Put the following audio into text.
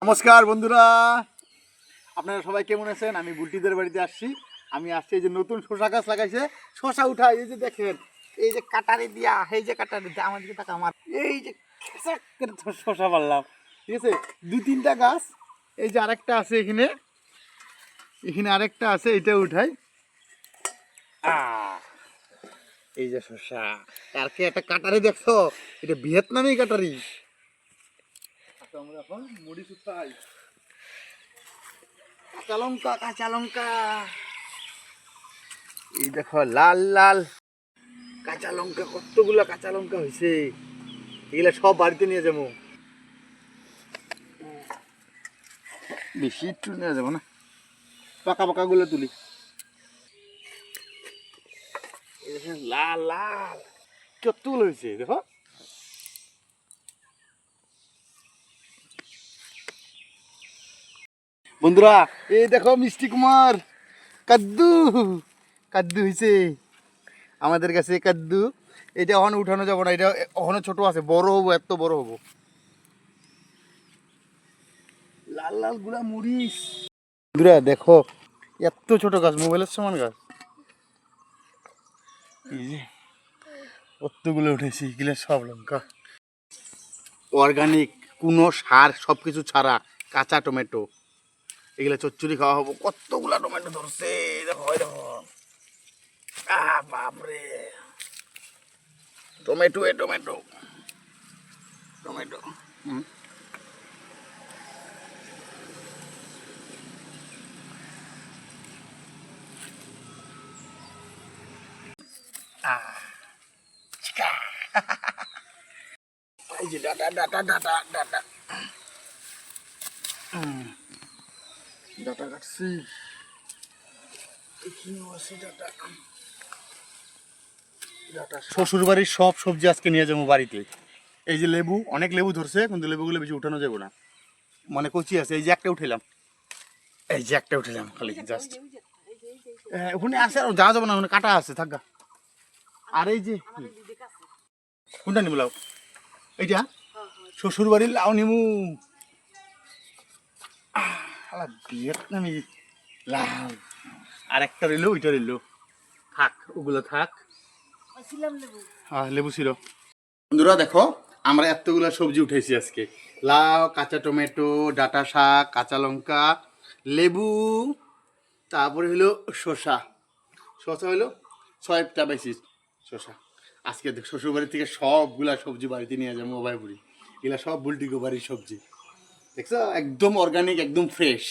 নমস্কার বন্ধুরা, আপনারা সবাই কেমন আছেন? আমি বুলটিদের বাড়িতে আসছি। আমি আসছি এই যে নতুন শশা গাছ লাগাইছে, শশা উঠাই। এই যে দেখেন, এই যে কাটারি দিয়া, এই যে কাটারি দিয়া আমার দিকে টাকা আমার এই যে খেসাক করে শশা পারলাম। ঠিক আছে, দুই তিনটা গাছ। এই যে আরেকটা আছে এখানে, এখানে আরেকটা আছে, এটা উঠাই। এই যে শশা, আর কি একটা কাটারি দেখছো? এটা ভিয়েতনামি কাটারি। আমরা এখন মুড়ি শুকাই। কাঁচা লঙ্কা, কাঁচা লঙ্কা, এই দেখো লাল লাল কাঁচা লঙ্কা, কতগুলা কাঁচা লঙ্কা হয়েছে। এগুলা সব বাড়িতে নিয়ে যাবো। বেশি একটু নিয়ে যাবো না, পাকা পাকা গুলো তুলি। লাল লাল কতগুলো হয়েছে দেখো। বন্ধুরা এই দেখো মিষ্টি কুমার কাদ্দু, কাদ্দু হয়েছে আমাদের কাছে কাদ্দু। এটা এখন উঠানো যাবো না, এটা এখনো ছোট আছে, বড় হবো, এত বড় হবো। লাল লাল গুলা মরিচ। বন্ধুরা দেখো, এত ছোট গাছ, মোবাইলের সমান গাছ। এই যে কতগুলো উঠেছি, এগুলো সব লঙ্কা অর্গানিক, কোনো সার, সব কিছু ছাড়া, কাঁচা টমেটো। এগুলো চচ্চড়ি খাওয়া হবো। কতগুলা টমেটো ধরছে দেখো, দেখো। বাপরে, টমেটো টমেটো টমেটো। এই যে data data data data data কাটছি, এখানেও আছে ডাটা। শ্বশুর বাড়ির সব সবজি আজকে নিয়ে যাবো বাড়িতে। এই যে লেবু, অনেক লেবু ধরছে, কিন্তু লেবুগুলো বেশি উঠানো যাবো না, মানে কচি আছে। এই যে একটা উঠেলাম, এই যে একটা উঠেলাম খালি জাস্ট। ওখানে আছে, আর যাওয়া যাবে না, ওখানে কাটা আছে, থাকা। আর এই যে কোনটা নিবো লাউ? এইটা শ্বশুর বাড়ির লাউ নিমু। ভিয়েতনামি লাউ। আর একটা রইলো, ওইটা রইলো, থাক, ওগুলো থাক। হ্যাঁ লেবু ছিল। বন্ধুরা দেখো, আমরা এতগুলো সবজি উঠেছি আজকে। লাউ, কাঁচা টমেটো, ডাঁটা শাক, কাঁচা লঙ্কা, লেবু, তারপরে হলো শসা। শসা হলো 6টা বেশি শসা। আজকে শ্বশুর বাড়ি থেকে সবগুলা সবজি বাড়িতে নিয়ে যাবো মোবাইল বুড়ি। এগুলা সব বুলটিগো বাড়ির সবজি, দেখছো, একদম অর্গানিক, একদম ফ্রেশ।